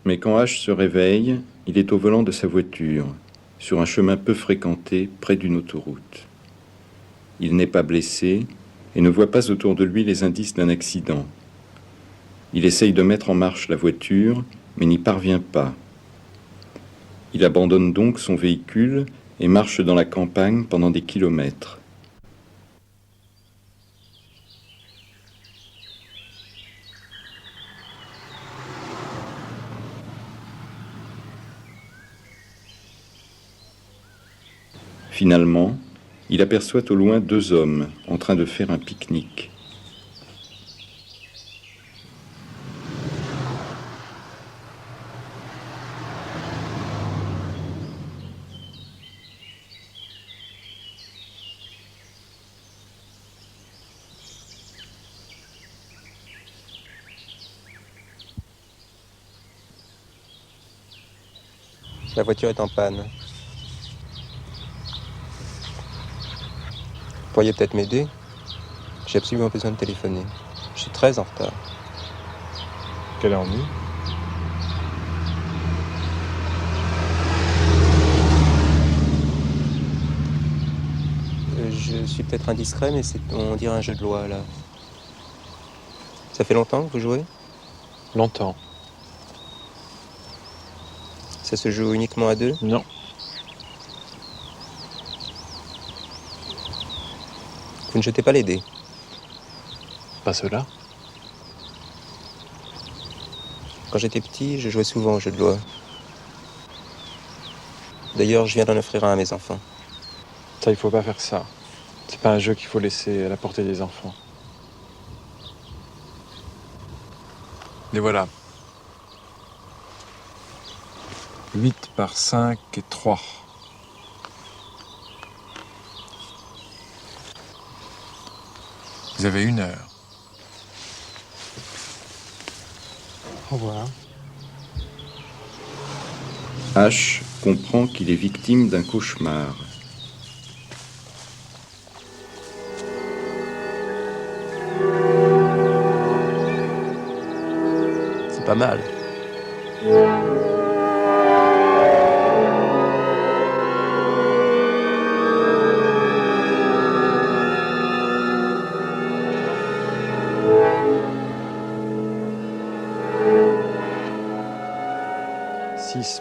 Mais quand H se réveille, il est au volant de sa voiture, sur un chemin peu fréquenté, près d'une autoroute. Il n'est pas blessé et ne voit pas autour de lui les indices d'un accident. Il essaye de mettre en marche la voiture, mais n'y parvient pas. Il abandonne donc son véhicule et marche dans la campagne pendant des kilomètres. Finalement, il aperçoit au loin deux hommes en train de faire un pique-nique. La voiture est en panne. Vous pourriez peut-être m'aider? J'ai absolument besoin de téléphoner. Je suis très en retard. Quel ennui. Je suis peut-être indiscret, mais on dirait un jeu de loi, là. Ça fait longtemps que vous jouez? Longtemps. Ça se joue uniquement à deux? Non. Vous ne jetez pas les dés? Pas cela. Quand j'étais petit, je jouais souvent au jeu de loi. D'ailleurs, je viens d'en offrir un à mes enfants. Ça, il faut pas faire ça. C'est pas un jeu qu'il faut laisser à la portée des enfants. Les voilà. 8 par 5 et 3. Vous avez 1 heure. Au revoir. H comprend qu'il est victime d'un cauchemar. C'est pas mal.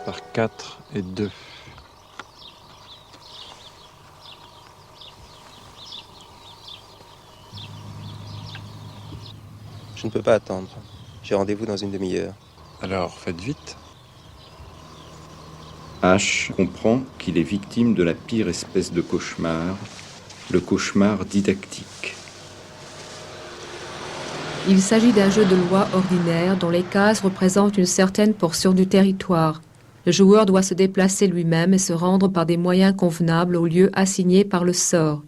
Par 4 et 2. Je ne peux pas attendre. J'ai rendez-vous dans une demi-heure. Alors, faites vite. H comprend qu'il est victime de la pire espèce de cauchemar, le cauchemar didactique. Il s'agit d'un jeu de loi ordinaire dont les cases représentent une certaine portion du territoire. Le joueur doit se déplacer lui-même et se rendre par des moyens convenables au lieu assigné par le sort.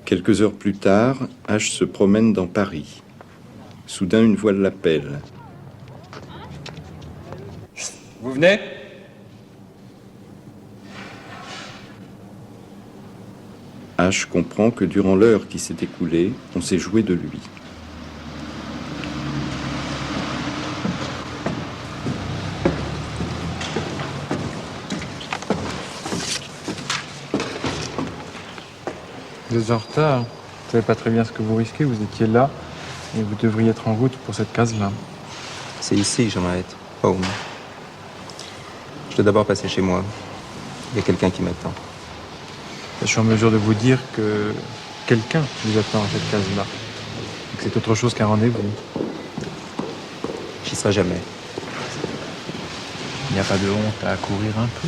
Quelques heures plus tard, H se promène dans Paris. Soudain, une voix l'appelle. Vous venez? H comprend que durant l'heure qui s'est écoulée, on s'est joué de lui. Vous êtes en retard. Vous savez pas très bien ce que vous risquez. Vous étiez là et vous devriez être en route pour cette case-là. C'est ici que j'aimerais être. Home. Je dois d'abord passer chez moi. Il y a quelqu'un qui m'attend. Je suis en mesure de vous dire que quelqu'un vous attend à cette case-là. Et que c'est autre chose qu'un rendez-vous. J'y serai jamais. Il n'y a pas de honte à courir un peu?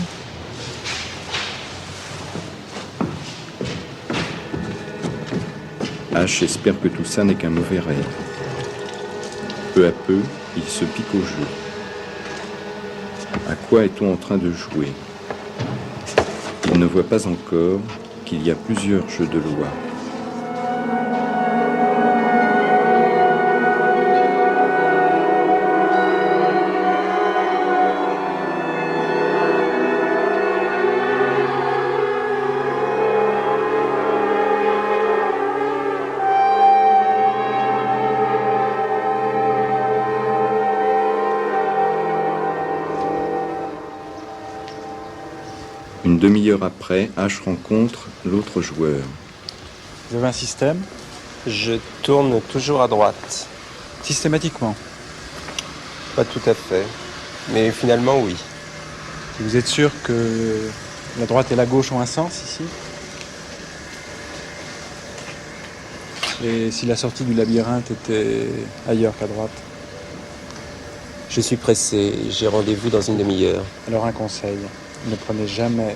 H espère que tout ça n'est qu'un mauvais rêve. Peu à peu, il se pique au jeu. À quoi est-on en train de jouer? Il ne voit pas encore qu'il y a plusieurs jeux de loi. Une demi-heure après, Ash rencontre l'autre joueur. Vous avez un système? Je tourne toujours à droite. Systématiquement. Pas tout à fait. Mais finalement, oui. Vous êtes sûr que la droite et la gauche ont un sens ici? Et si la sortie du labyrinthe était ailleurs qu'à droite? Je suis pressé. J'ai rendez-vous dans une demi-heure. Alors un conseil, ne prenez jamais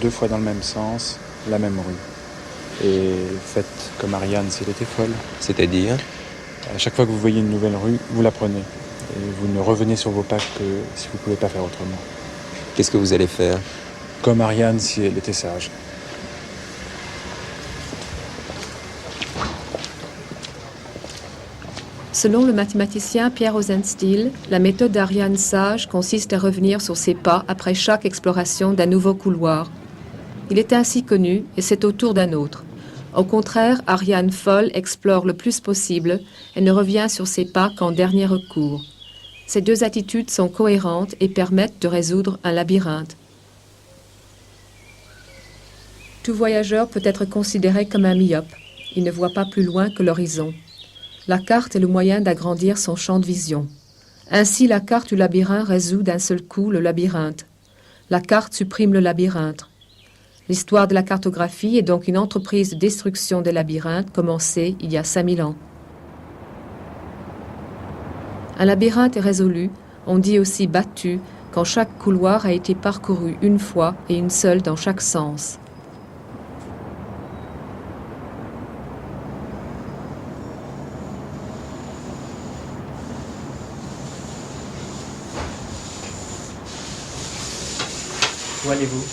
2 fois dans le même sens la même rue. Et faites comme Ariane si elle était folle. C'est-à-dire? À chaque fois que vous voyez une nouvelle rue, vous la prenez. Et vous ne revenez sur vos pas que si vous ne pouvez pas faire autrement. Qu'est-ce que vous allez faire? Comme Ariane si elle était sage. Selon le mathématicien Pierre Rosenstiel, la méthode d'Ariane sage consiste à revenir sur ses pas après chaque exploration d'un nouveau couloir. Il est ainsi connu et c'est au tour d'un autre. Au contraire, Ariane folle explore le plus possible et ne revient sur ses pas qu'en dernier recours. Ces 2 attitudes sont cohérentes et permettent de résoudre un labyrinthe. Tout voyageur peut être considéré comme un myope. Il ne voit pas plus loin que l'horizon. La carte est le moyen d'agrandir son champ de vision. Ainsi, la carte du labyrinthe résout d'un seul coup le labyrinthe. La carte supprime le labyrinthe. L'histoire de la cartographie est donc une entreprise de destruction des labyrinthes commencée il y a 5000 ans. Un labyrinthe est résolu, on dit aussi battu, quand chaque couloir a été parcouru une fois et une seule dans chaque sens. Où allez-vous?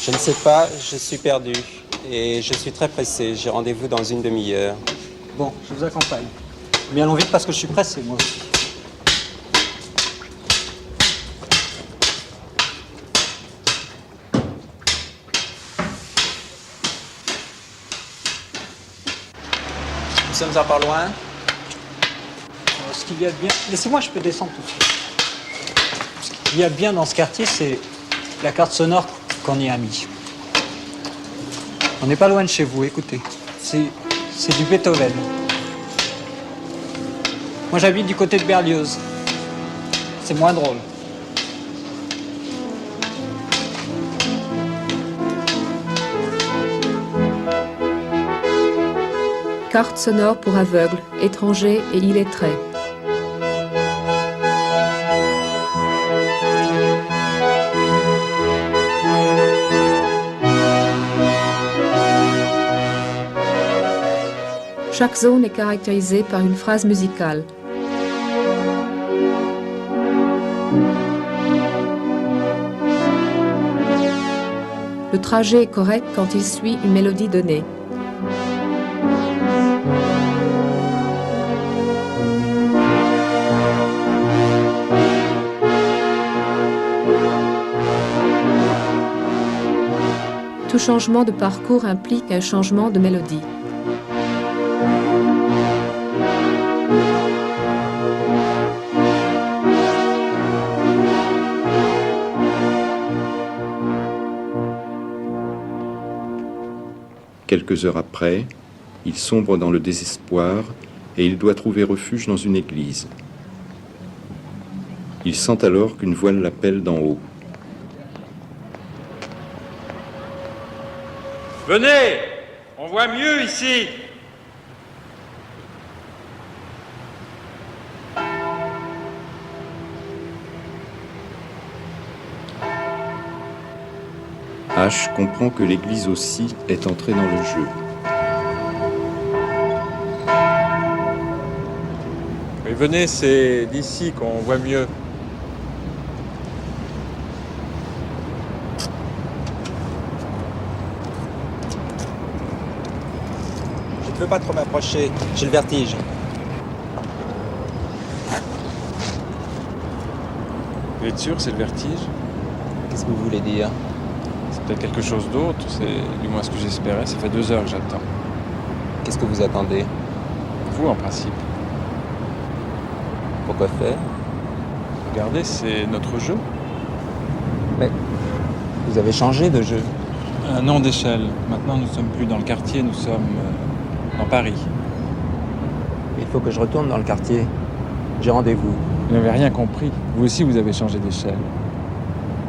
Je ne sais pas, je suis perdu. Et je suis très pressé. J'ai rendez-vous dans une demi-heure. Bon, je vous accompagne. Mais allons vite parce que je suis pressé, moi aussi. Nous sommes à pas loin. Ce qu'il y a de bien... Laissez-moi, je peux descendre tout de suite. Ce qu'il y a de bien dans ce quartier, c'est la carte sonore qu'on y a mis. On n'est pas loin de chez vous, écoutez. C'est du Beethoven. Moi, j'habite du côté de Berlioz. C'est moins drôle. Carte sonore pour aveugles, étrangers et illettrés. Chaque zone est caractérisée par une phrase musicale. Le trajet est correct quand il suit une mélodie donnée. Tout changement de parcours implique un changement de mélodie. Quelques heures après, il sombre dans le désespoir et il doit trouver refuge dans une église. Il sent alors qu'une voix l'appelle d'en haut. Venez, on voit mieux ici. Ash comprend que l'église aussi est entrée dans le jeu. Mais venez, c'est d'ici qu'on voit mieux. Je ne peux pas trop m'approcher. J'ai le vertige. Vous êtes sûr, c'est le vertige? Qu'est-ce que vous voulez dire? C'est peut-être quelque chose d'autre, c'est du moins ce que j'espérais. Ça fait 2 heures que j'attends. Qu'est-ce que vous attendez? Vous, en principe. Pourquoi faire? Regardez, c'est notre jeu. Mais Vous avez changé de jeu. Un nom d'échelle. Maintenant, nous ne sommes plus dans le quartier, nous sommes dans Paris. Il faut que je retourne dans le quartier. J'ai rendez-vous. Vous n'avez rien compris. Vous aussi, vous avez changé d'échelle.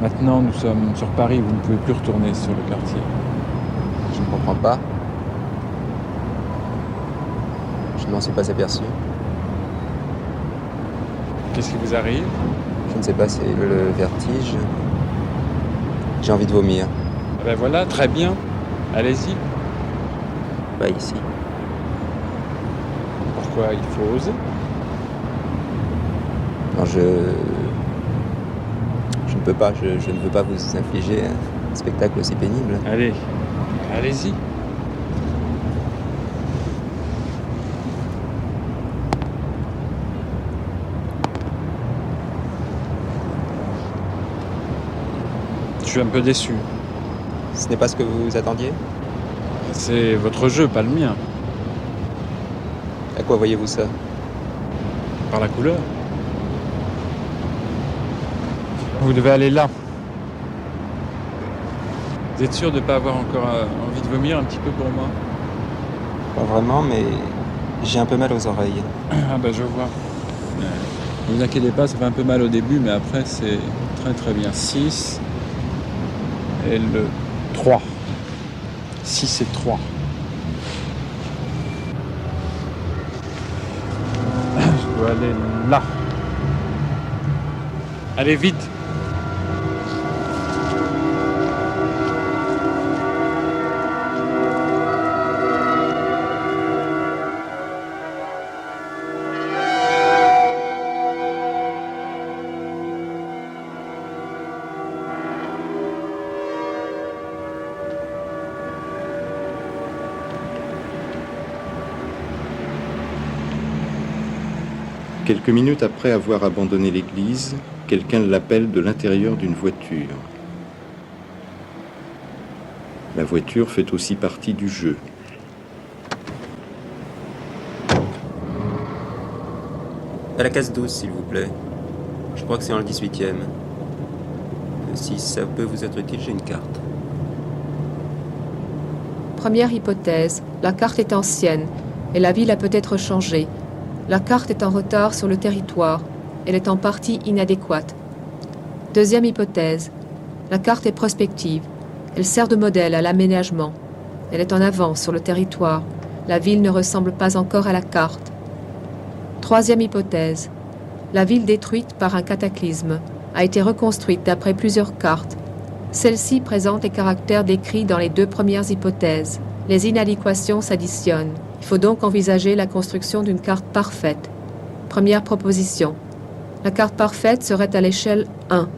Maintenant, nous sommes sur Paris, vous ne pouvez plus retourner sur le quartier. Je ne comprends pas. Je ne m'en suis pas aperçu. Qu'est-ce qui vous arrive? Je ne sais pas, c'est le vertige. J'ai envie de vomir. Ah ben voilà, très bien. Allez-y. Pas ici. Pourquoi il faut oser? Non, je ne peux pas. Je ne veux pas vous infliger un spectacle aussi pénible. Allez, allez-y. Je suis un peu déçu. Ce n'est pas ce que vous attendiez? C'est votre jeu, pas le mien. À quoi voyez-vous ça? Par la couleur. Vous devez aller là. Vous êtes sûr de ne pas avoir encore envie de vomir un petit peu pour moi? Pas vraiment, mais j'ai un peu mal aux oreilles. Ah bah je vois. Ne vous inquiétez pas, ça fait un peu mal au début, mais après c'est très très bien. 6 et le 3. 6 et 3. Je dois aller là. Allez vite. Quelques minutes après avoir abandonné l'église, quelqu'un l'appelle de l'intérieur d'une voiture. La voiture fait aussi partie du jeu. À la case 12, s'il vous plaît. Je crois que c'est en le 18e. Si ça peut vous être utile, j'ai une carte. Première hypothèse, la carte est ancienne et la ville a peut-être changé. La carte est en retard sur le territoire. Elle est en partie inadéquate. Deuxième hypothèse, la carte est prospective. Elle sert de modèle à l'aménagement. Elle est en avance sur le territoire. La ville ne ressemble pas encore à la carte. Troisième hypothèse, la ville détruite par un cataclysme a été reconstruite d'après plusieurs cartes. Celle-ci présente les caractères décrits dans les deux premières hypothèses. Les inadéquations s'additionnent. Il faut donc envisager la construction d'une carte parfaite. Première proposition. La carte parfaite serait à l'échelle 1.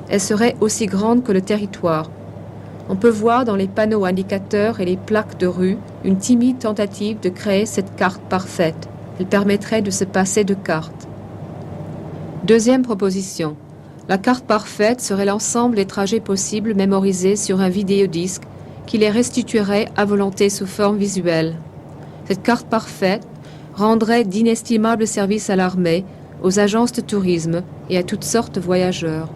Elle serait aussi grande que le territoire. On peut voir dans les panneaux indicateurs et les plaques de rue une timide tentative de créer cette carte parfaite. Elle permettrait de se passer de cartes. Deuxième proposition. La carte parfaite serait l'ensemble des trajets possibles mémorisés sur un vidéodisque qui les restituerait à volonté sous forme visuelle. Cette carte parfaite rendrait d'inestimables services à l'armée, aux agences de tourisme et à toutes sortes de voyageurs.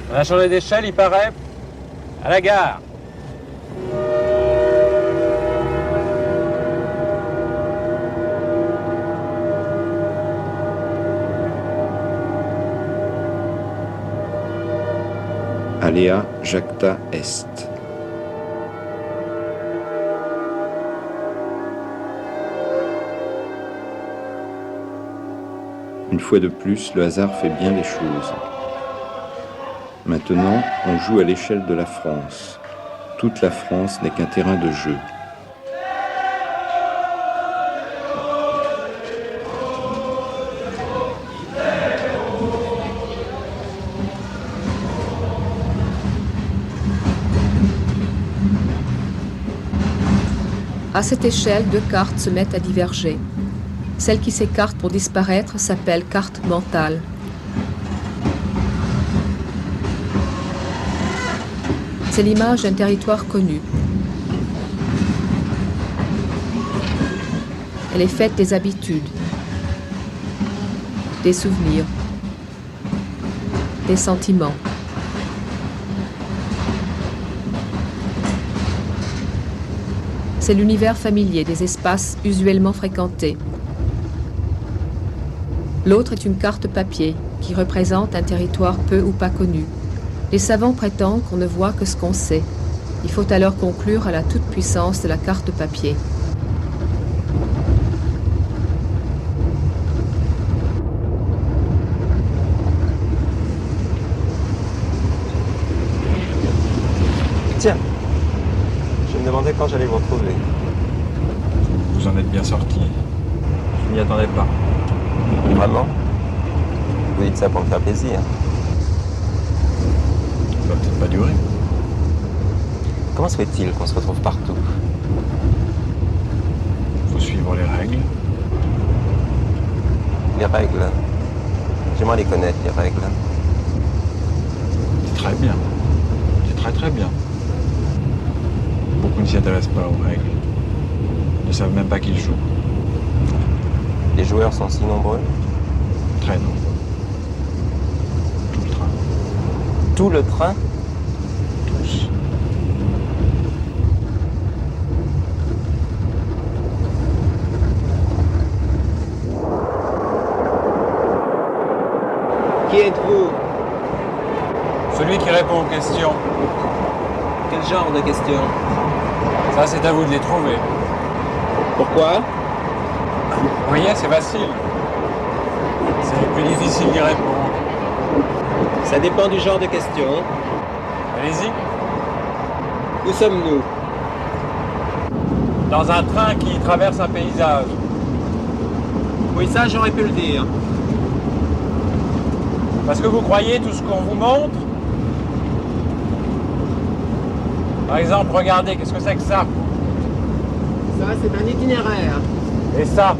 On a changé d'échelle, il paraît. À la gare. Alea Jacta Est. Une fois de plus, le hasard fait bien les choses. Maintenant, on joue à l'échelle de la France. Toute la France n'est qu'un terrain de jeu. À cette échelle, deux cartes se mettent à diverger. Celle qui s'écarte pour disparaître s'appelle carte mentale. C'est l'image d'un territoire connu. Elle est faite des habitudes, des souvenirs, des sentiments. C'est l'univers familier des espaces usuellement fréquentés. L'autre est une carte papier qui représente un territoire peu ou pas connu. Les savants prétendent qu'on ne voit que ce qu'on sait. Il faut alors conclure à la toute-puissance de la carte papier. Tiens, je me demandais quand j'allais vous retrouver. Vous en êtes bien sorti. Je m'y attendais pas. Vraiment? Vous dites ça pour me faire plaisir. Ça va peut-être pas durer. Comment se fait-il qu'on se retrouve partout? Faut suivre les règles. Les règles. J'aimerais les connaître, les règles. C'est très bien. C'est très très bien. Beaucoup ne s'y intéressent pas aux règles. Ils ne savent même pas qu'ils jouent. Les joueurs sont si nombreux. Très nombreux. Tout le train. Tout le train? Tous. Qui êtes-vous? Celui qui répond aux questions. Quel genre de questions? Ça, c'est à vous de les trouver. Pourquoi? Vous voyez, c'est facile. C'est plus difficile d'y répondre. Ça dépend du genre de questions. Allez-y. Où sommes-nous? Dans un train qui traverse un paysage. Oui, ça, j'aurais pu le dire. Parce que vous croyez tout ce qu'on vous montre? Par exemple, regardez, qu'est-ce que c'est que ça? Ça, c'est un itinéraire. Et ça?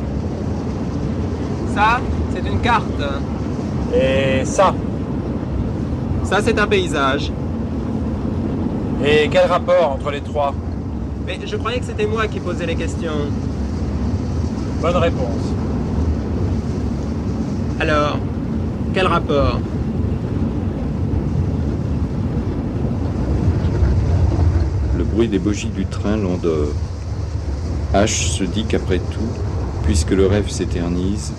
Ça, c'est une carte. Et ça? Ça, c'est un paysage. Et quel rapport entre les trois? Mais je croyais que c'était moi qui posais les questions. Bonne réponse. Alors, quel rapport? Le bruit des bogies du train l'endort. H se dit qu'après tout, puisque le rêve s'éternise,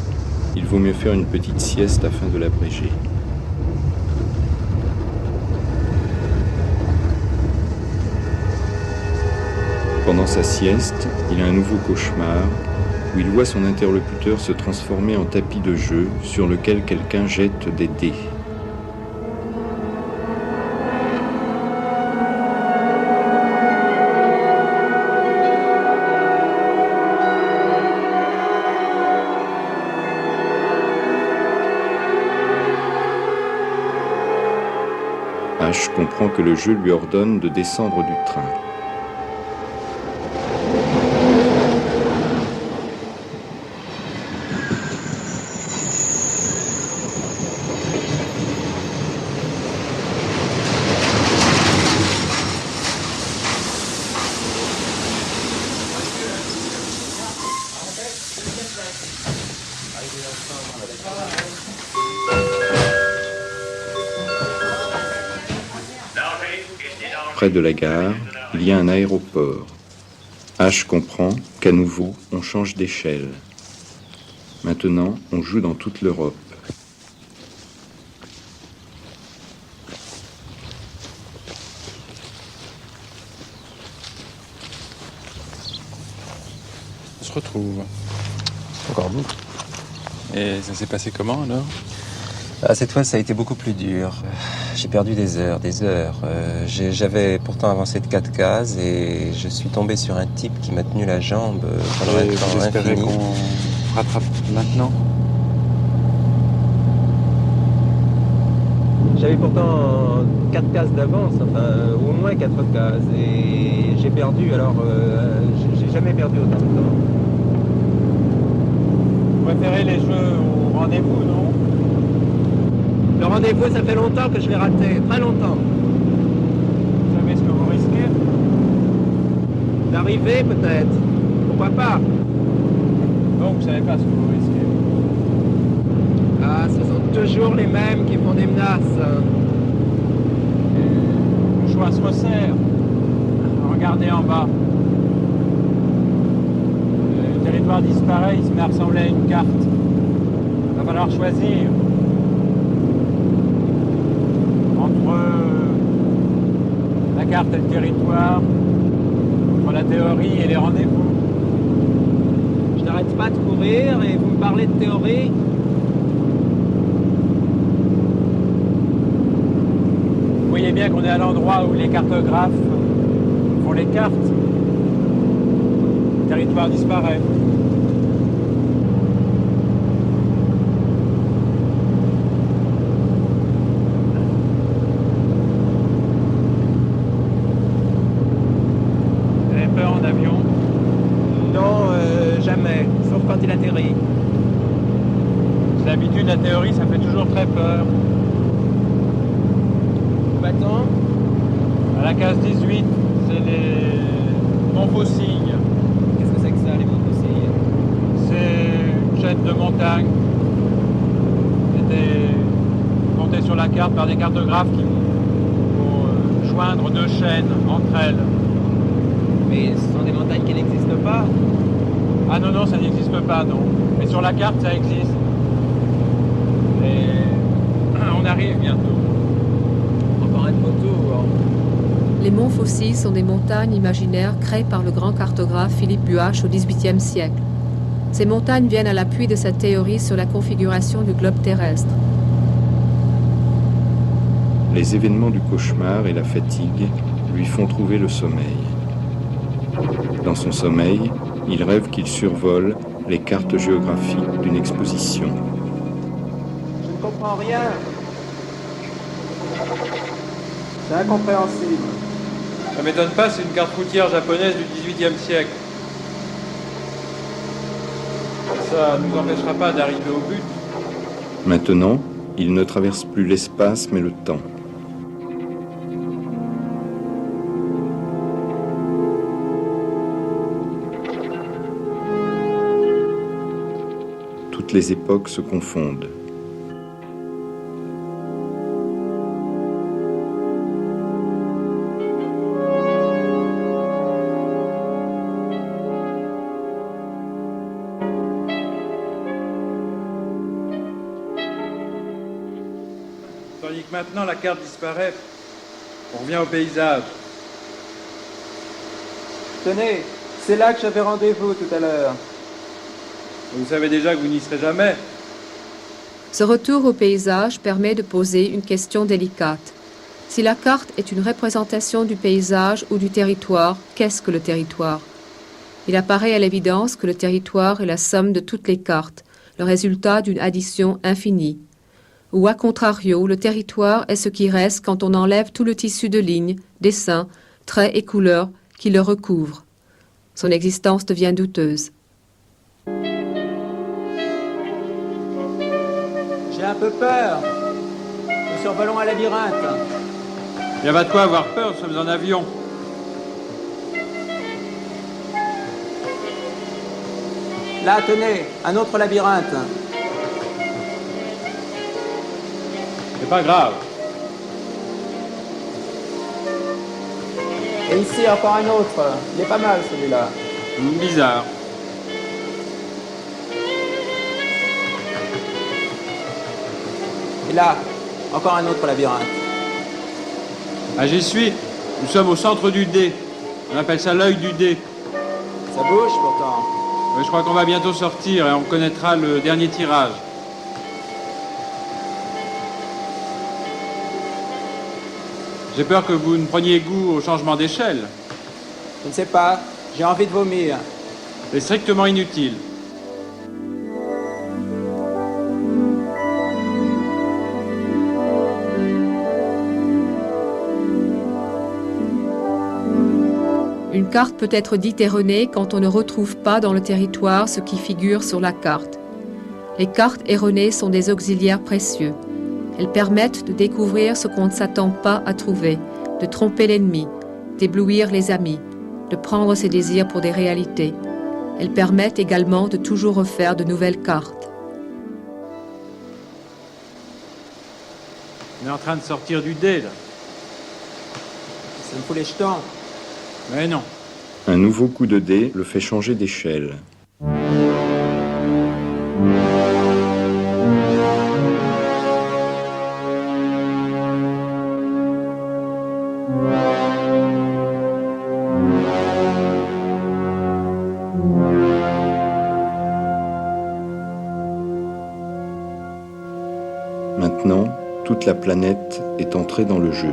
il vaut mieux faire une petite sieste afin de l'abréger. Pendant sa sieste, il a un nouveau cauchemar où il voit son interlocuteur se transformer en tapis de jeu sur lequel quelqu'un jette des dés. H comprend que le jeu lui ordonne de descendre du train. Près de la gare, il y a un aéroport. H comprend qu'à nouveau, on change d'échelle. Maintenant, on joue dans toute l'Europe. On se retrouve. Encore vous. Et ça s'est passé comment alors? Cette fois, ça a été beaucoup plus dur. J'ai perdu des heures, des heures. J'avais pourtant avancé de 4 cases et je suis tombé sur un type qui m'a tenu la jambe pendant un temps Vous espérez infini. qu'on rattrape maintenant? J'avais pourtant 4 cases d'avance, enfin au moins 4 cases. Et j'ai perdu, alors j'ai jamais perdu autant de temps. préférez les jeux au rendez-vous, non? Le rendez-vous, ça fait longtemps que je l'ai raté, très longtemps. Vous savez ce que vous risquez? D'arriver peut-être, pourquoi pas? Non, vous savez pas ce que vous risquez. Ah, ce sont toujours les mêmes qui font des menaces. Le choix se resserre. Regardez en bas. Le territoire disparaît, il se met à ressembler à une carte. Il va falloir choisir entre la carte et le territoire, entre la théorie et les rendez-vous. Je n'arrête pas de courir et vous me parlez de théorie. Vous voyez bien qu'on est à l'endroit où les cartographes font les cartes. Le territoire disparaît. Vous avez peur en avion? Non, jamais, sauf quand il atterrit. D'habitude, la théorie, ça fait toujours très peur. Où va-t-on? À la case 18, c'est les Montfaucilles. Qu'est-ce que c'est que ça, les Montfaucilles? C'est une chaîne de montagne. C'était monté sur la carte par des cartographes qui vont joindre deux chaînes entre elles. Mais ce sont des montagnes qui n'existent pas. Ah non, non, ça n'existe pas, non. Mais sur la carte, ça existe. Et on arrive bientôt. Encore un photo. Les monts Faucilles sont des montagnes imaginaires créées par le grand cartographe Philippe Buache au XVIIIe siècle. Ces montagnes viennent à l'appui de sa théorie sur la configuration du globe terrestre. Les événements du cauchemar et la fatigue lui font trouver le sommeil. Dans son sommeil, il rêve qu'il survole les cartes géographiques d'une exposition. Je ne comprends rien. C'est incompréhensible. Ça m'étonne pas, c'est une carte routière japonaise du XVIIIe siècle. Ça ne nous empêchera pas d'arriver au but. Maintenant, il ne traverse plus l'espace mais le temps. Toutes les époques se confondent. Tandis que maintenant la carte disparaît, on revient au paysage. Tenez, c'est là que j'avais rendez-vous tout à l'heure. Vous savez déjà que vous n'y serez jamais. Ce retour au paysage permet de poser une question délicate. Si la carte est une représentation du paysage ou du territoire, qu'est-ce que le territoire? Il apparaît à l'évidence que le territoire est la somme de toutes les cartes, le résultat d'une addition infinie. Ou à contrario, le territoire est ce qui reste quand on enlève tout le tissu de lignes, dessins, traits et couleurs qui le recouvrent. Son existence devient douteuse. J'ai un peu peur. Nous survolons un labyrinthe. Il n'y a pas de quoi avoir peur, nous sommes en avion. Là, tenez, un autre labyrinthe. C'est pas grave. Et ici, encore un autre. Il est pas mal, celui-là. Bizarre. Et là, encore un autre labyrinthe. Ah, j'y suis. Nous sommes au centre du dé. On appelle ça l'œil du dé. Ça bouge, pourtant. Ouais, je crois qu'on va bientôt sortir et on connaîtra le dernier tirage. J'ai peur que vous ne preniez goût au changement d'échelle. Je ne sais pas. J'ai envie de vomir. C'est strictement inutile. Une carte peut être dite erronée quand on ne retrouve pas dans le territoire ce qui figure sur la carte. Les cartes erronées sont des auxiliaires précieux. Elles permettent de découvrir ce qu'on ne s'attend pas à trouver, de tromper l'ennemi, d'éblouir les amis, de prendre ses désirs pour des réalités. Elles permettent également de toujours refaire de nouvelles cartes. On est en train de sortir du dé, là. Ça me fout les jetons. Mais non. Un nouveau coup de dé le fait changer d'échelle. Maintenant, toute la planète est entrée dans le jeu.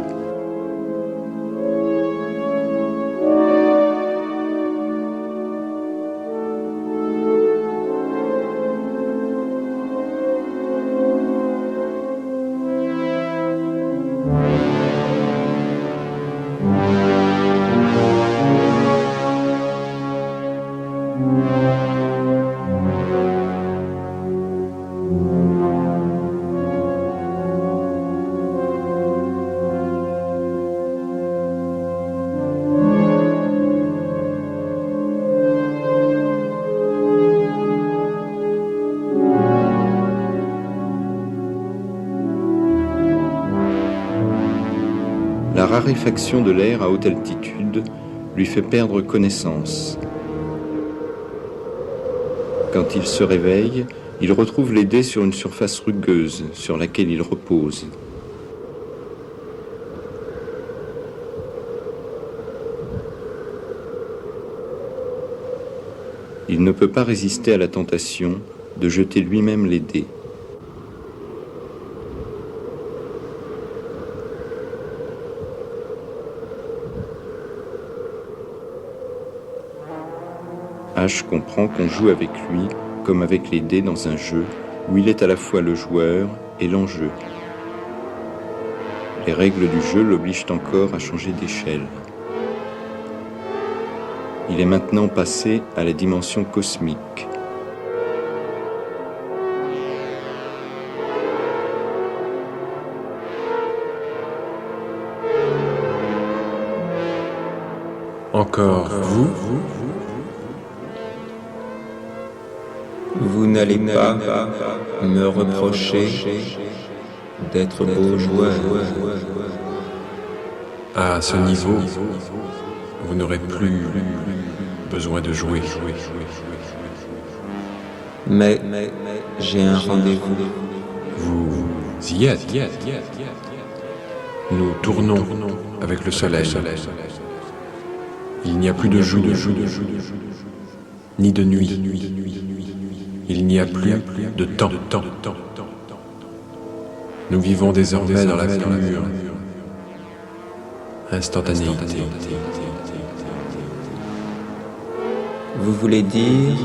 La raréfaction de l'air à haute altitude lui fait perdre connaissance. Quand il se réveille, il retrouve les dés sur une surface rugueuse sur laquelle il repose. Il ne peut pas résister à la tentation de jeter lui-même les dés. H comprend qu'on joue avec lui comme avec les dés dans un jeu où il est à la fois le joueur et l'enjeu. Les règles du jeu l'obligent encore à changer d'échelle. Il est maintenant passé à la dimension cosmique. Encore vous? Vous n'allez pas me reprocher d'être beau joueur. À ce niveau, vous n'aurez plus besoin de jouer. Mais j'ai un rendez-vous. Vous y êtes. Nous tournons avec le soleil. Il n'y a plus de jour, ni de nuit. Il n'y a plus de temps. Nous vivons désormais dans la pure instantanéité. Vous voulez dire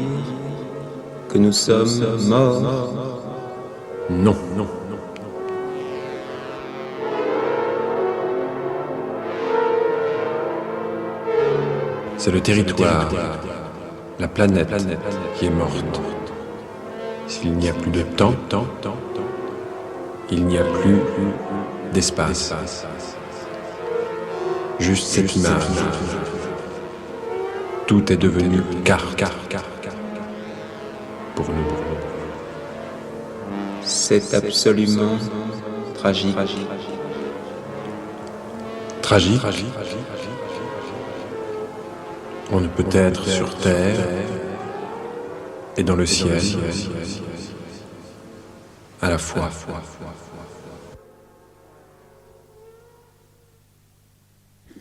que nous sommes morts? Non. C'est le territoire, la planète qui est morte. S'il n'y a plus de temps, il n'y a plus d'espace. Juste cette image. Tout est devenu carte pour nous. C'est absolument tragique. Tragique. On ne peut être sur Terre et dans le ciel à la fois.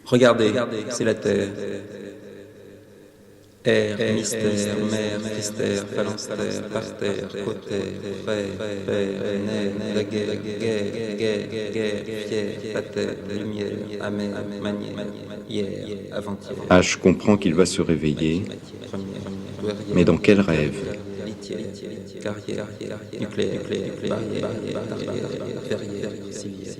Regardez, c'est la Terre. Air, mystère, mer, mystère, phalanstère, parterre, côté, frère, nerf, la guerre, fier, pater, lumière, amer, manière, hier, avant-hier. H comprend qu'il va se réveiller, mais dans quel rêve? Carrière, nucléaire, barrière, verrière, civière.